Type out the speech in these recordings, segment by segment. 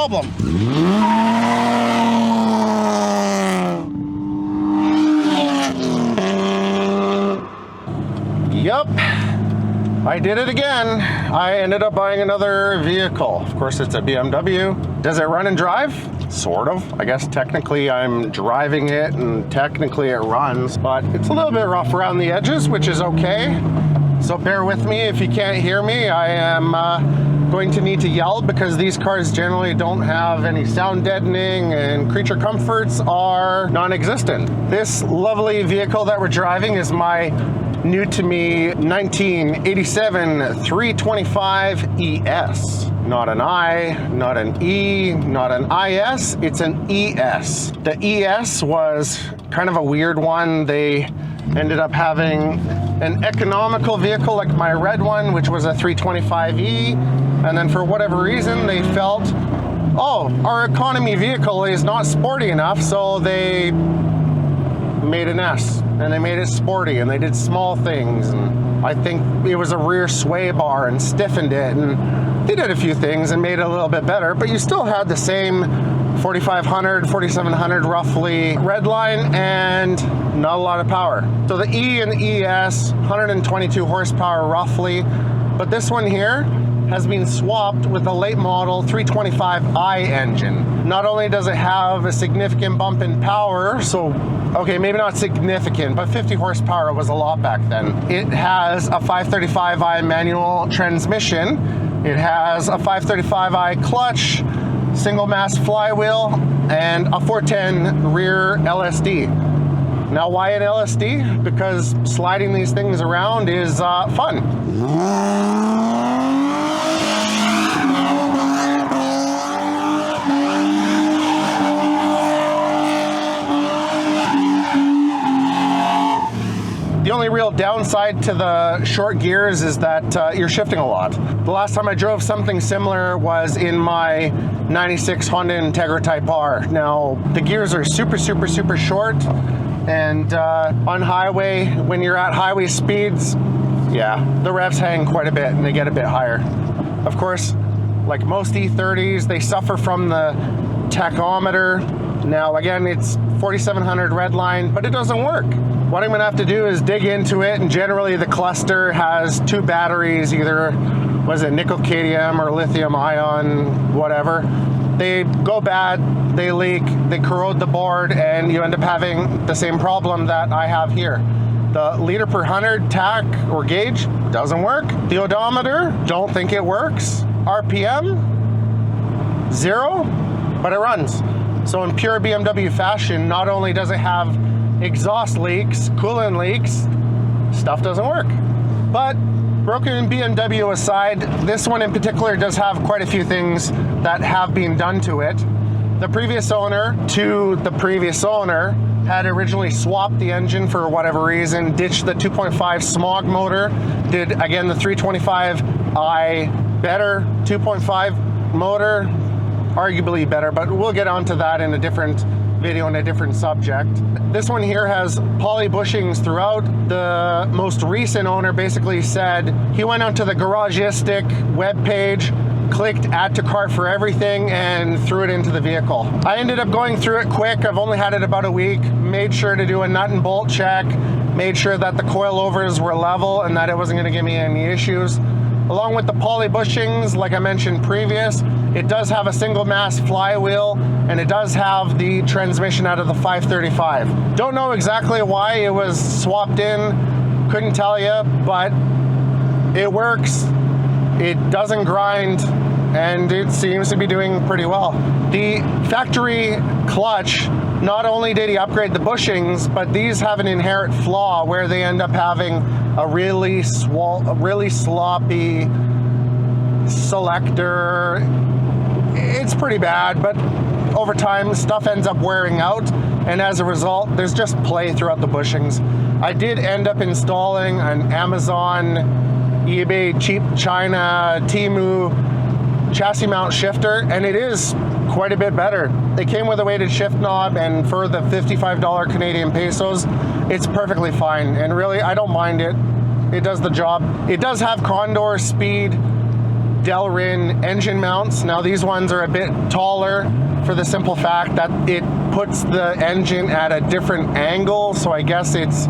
problem. Yep, I did it again. I ended up buying another vehicle. Of course, it's a BMW. Does it run and drive? Sort of. I guess technically I'm driving it and technically it runs, but it's a little bit rough around the edges, which is okay. So bear with me if you can't hear me. I am going to need to yell because these cars generally don't have any sound deadening and creature comforts are non-existent. This lovely vehicle that we're driving is my new to me 1987 325 ES. Not an I, not an E, not an IS, it's an ES. The ES was kind of a weird one. They ended up having an economical vehicle like my red one, which was a 325E, and then for whatever reason they felt, oh, our economy vehicle is not sporty enough, so they made an S and they made it sporty and they did small things, and I think it was a rear sway bar and stiffened it, and they did a few things and made it a little bit better, but you still had the same 4,500, 4,700 roughly red line and not a lot of power. So the E and the ES, 122 horsepower roughly, but this one here has been swapped with a late model 325i engine. Not only does it have a significant bump in power, so okay, maybe not significant, but 50 horsepower was a lot back then. It has a 535i manual transmission. It has a 535i clutch, single mass flywheel, and a 410 rear LSD. Now, why an LSD? Because sliding these things around is fun. The only real downside to the short gears is that you're shifting a lot. The last time I drove something similar was in my 96 Honda Integra Type R. Now, the gears are super short, and on highway, when you're at highway speeds, yeah, the revs hang quite a bit and they get a bit higher. Of course, like most E30s, they suffer from the tachometer. Now, again, it's 4,700 red line, but it doesn't work. What I'm gonna have to do is dig into it, and generally the cluster has two batteries, either, was it nickel cadmium or lithium ion, whatever. They go bad, they leak, they corrode the board, and you end up having the same problem that I have here. The liter per 100 tach or gauge doesn't work. The odometer, don't think it works. RPM, 0, but it runs. So in pure BMW fashion, not only does it have exhaust leaks, coolant leaks, stuff doesn't work. But broken BMW aside, this one in particular does have quite a few things that have been done to it. The previous owner to the previous owner had originally swapped the engine for whatever reason, ditched the 2.5 smog motor, did again the 325i better 2.5 motor, arguably better, but we'll get onto that in a different video on a different subject. This one here has poly bushings throughout. The most recent owner basically said he went onto the Garageistic webpage, clicked add to cart for everything, and threw it into the vehicle. I ended up going through it quick. I've only had it about a week. Made sure to do a nut and bolt check, made sure that the coilovers were level and that it wasn't going to give me any issues. Along with the poly bushings, like I mentioned previous, it does have a single mass flywheel, and it does have the transmission out of the 535. Don't know exactly why it was swapped in, couldn't tell you, but it works, it doesn't grind, and it seems to be doing pretty well. The factory clutch, not only did he upgrade the bushings, but these have an inherent flaw where they end up having a really sloppy selector. It's pretty bad, but over time stuff ends up wearing out, and as a result there's just play throughout the bushings. I did end up installing an Amazon, eBay, cheap China, Temu chassis mount shifter, and it is quite a bit better. They came with a weighted shift knob, and for the $55 Canadian pesos, it's perfectly fine, and really I don't mind it. It does the job. It does have Condor speed Delrin engine mounts. Now these ones are a bit taller for the simple fact that it puts the engine at a different angle, so I guess it's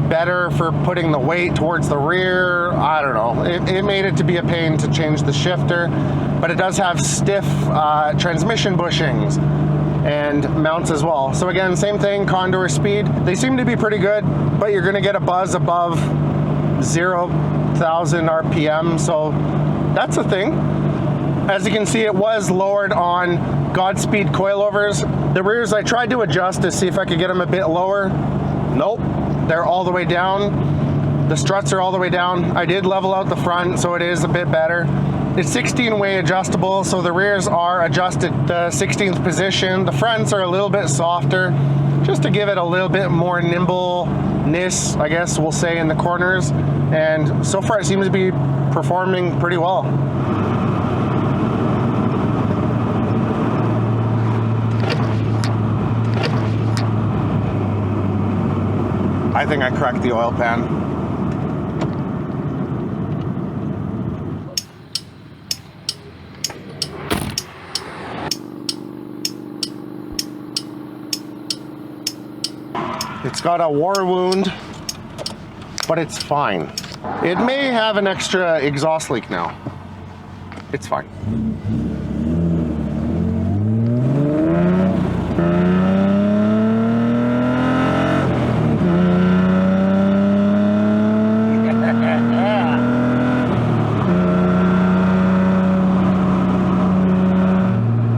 better for putting the weight towards the rear. I don't know. It made it to be a pain to change the shifter, but it does have stiff transmission bushings and mounts as well. So again, same thing, condor speed. They seem to be pretty good, but you're gonna get a buzz above 0,000 RPM, so that's a thing. As you can see, it was lowered on Godspeed coilovers. The rears, I tried to adjust to see if I could get them a bit lower. Nope, they're all the way down. The struts are all the way down. I did level out the front, so it is a bit better. It's 16-way adjustable, so the rears are adjusted to 16th position. The fronts are a little bit softer, just to give it a little bit more nimbleness, I guess we'll say, in the corners. And so far it seems to be performing pretty well. I think I cracked the oil pan. It's got a war wound, but it's fine. It may have an extra exhaust leak now. It's fine.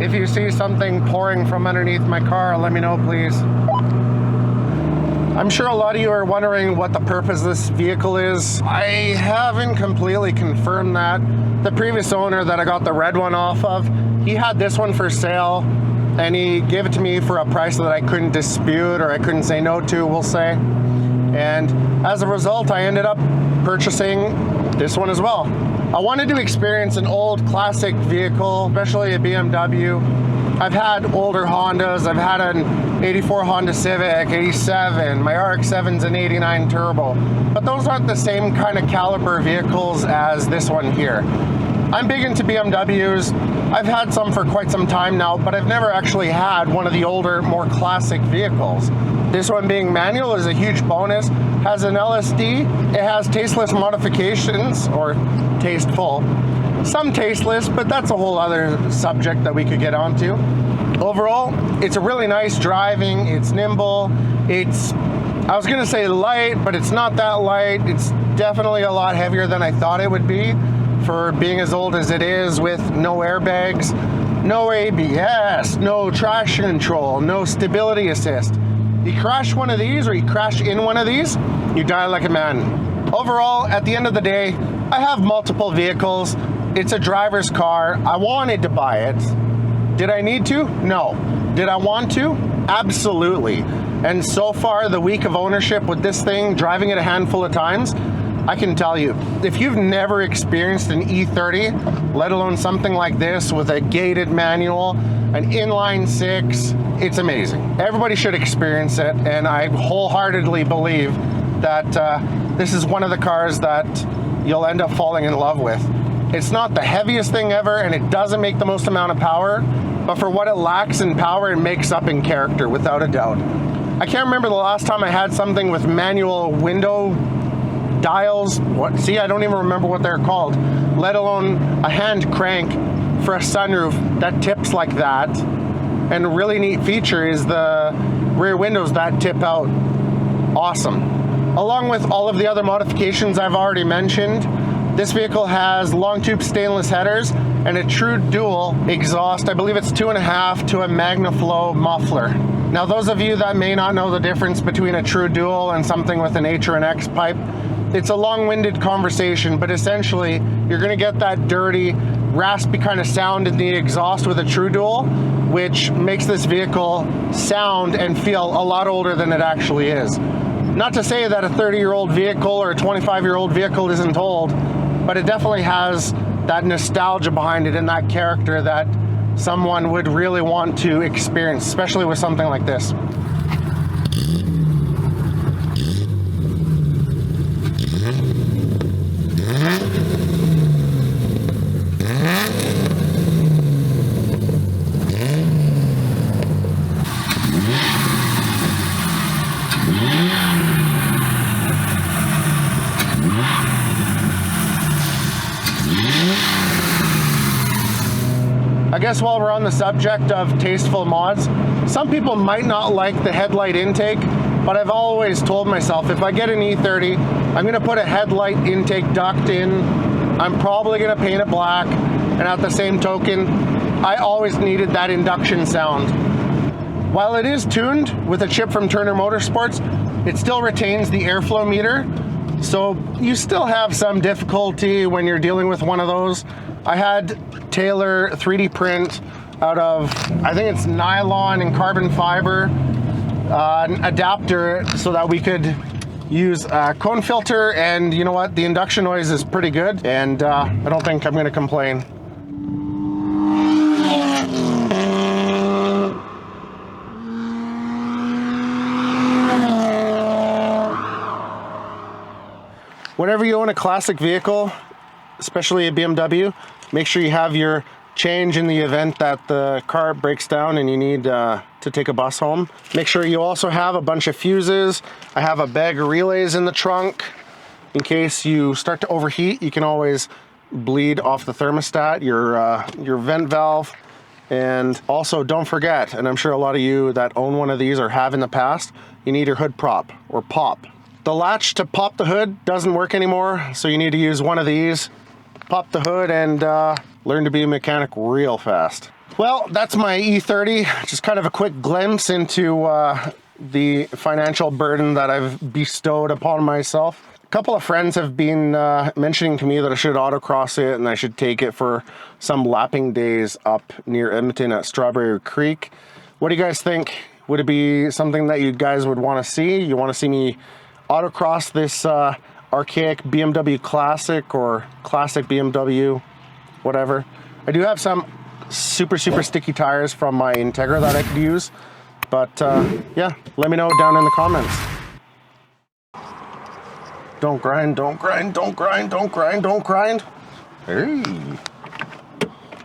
If you see something pouring from underneath my car, let me know, please. I'm sure a lot of you are wondering what the purpose of this vehicle is. I haven't completely confirmed that. The previous owner that I got the red one off of, he had this one for sale, and he gave it to me for a price that I couldn't dispute, or I couldn't say no to, we'll say. And as a result, I ended up purchasing this one as well. I wanted to experience an old classic vehicle, especially a BMW. I've had older Hondas. I've had an 84 Honda Civic, 87. My RX-7's an 89 turbo. But those aren't the same kind of caliber vehicles as this one here. I'm big into BMWs. I've had some for quite some time now, but I've never actually had one of the older, more classic vehicles. This one being manual is a huge bonus. Has an LSD. It has tasteless modifications, or tasteful. Some tasteless, but that's a whole other subject that we could get onto. Overall, it's a really nice driving. It's nimble. It's, I was gonna say light, but it's not that light. It's definitely a lot heavier than I thought it would be for being as old as it is, with no airbags, no ABS, no traction control, no stability assist. You crash one of these, or you crash in one of these, you die like a man. Overall, at the end of the day, I have multiple vehicles. It's a driver's car. I wanted to buy it. Did I need to? No. Did I want to? Absolutely. And so far, the week of ownership with this thing, driving it a handful of times, I can tell you, if you've never experienced an E30, let alone something like this with a gated manual, an inline six, it's amazing. Everybody should experience it, and I wholeheartedly believe that this is one of the cars that you'll end up falling in love with. It's not the heaviest thing ever, and it doesn't make the most amount of power, but for what it lacks in power, it makes up in character, without a doubt. I can't remember the last time I had something with manual window dials. See, I don't even remember what they're called, let alone a hand crank for a sunroof that tips like that. And a really neat feature is the rear windows that tip out. Awesome. Along with all of the other modifications I've already mentioned, this vehicle has long tube stainless headers and a true dual exhaust. I believe it's 2.5 to a MagnaFlow muffler. Now, those of you that may not know the difference between a true dual and something with an H or an X pipe, it's a long-winded conversation, but essentially you're gonna get that dirty, raspy kind of sound in the exhaust with a true dual, which makes this vehicle sound and feel a lot older than it actually is. Not to say that a 30-year-old vehicle or a 25-year-old vehicle isn't old, but it definitely has that nostalgia behind it and that character that someone would really want to experience, especially with something like this. guess while we're on the subject of tasteful mods, some people might not like the headlight intake, but I've always told myself if I get an E30, I'm gonna put a headlight intake duct in. I'm probably gonna paint it black, and at the same token, I always needed that induction sound. While it is tuned with a chip from Turner Motorsports, it still retains the airflow meter, so you still have some difficulty when you're dealing with one of those. I had Taylor 3D print out of, I think it's nylon and carbon fiber, an adapter so that we could use a cone filter, and you know what, the induction noise is pretty good, and I don't think I'm gonna complain. Whenever you own a classic vehicle, especially a BMW, make sure you have your change in the event that the car breaks down and you need to take a bus home. Make sure you also have a bunch of fuses. I have a bag of relays in the trunk. In case you start to overheat, you can always bleed off the thermostat, your vent valve. And also don't forget, and I'm sure a lot of you that own one of these or have in the past, you need your hood prop or pop. The latch to pop the hood doesn't work anymore, so you need to use one of these. Pop the hood and learn to be a mechanic real fast. Well, that's my E30. Just kind of a quick glimpse into the financial burden that I've bestowed upon myself. A couple of friends have been mentioning to me that I should autocross it and I should take it for some lapping days up near Edmonton at Strawberry Creek. What do you guys think? Would it be something that you guys would want to see? You want to see me autocross this archaic BMW Classic or classic BMW, whatever. I do have some super sticky tires from my Integra that I could use, but yeah, let me know down in the comments. Don't grind, don't grind, don't grind, don't grind, don't grind. Hey,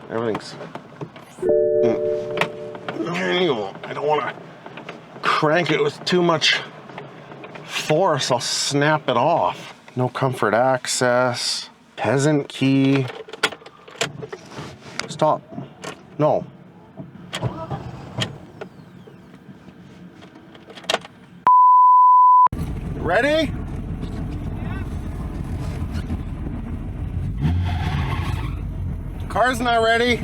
everything's manual. I don't want to crank it with too much force, I'll snap it off. No comfort access, peasant key. Stop. No. Ready? Car's not ready.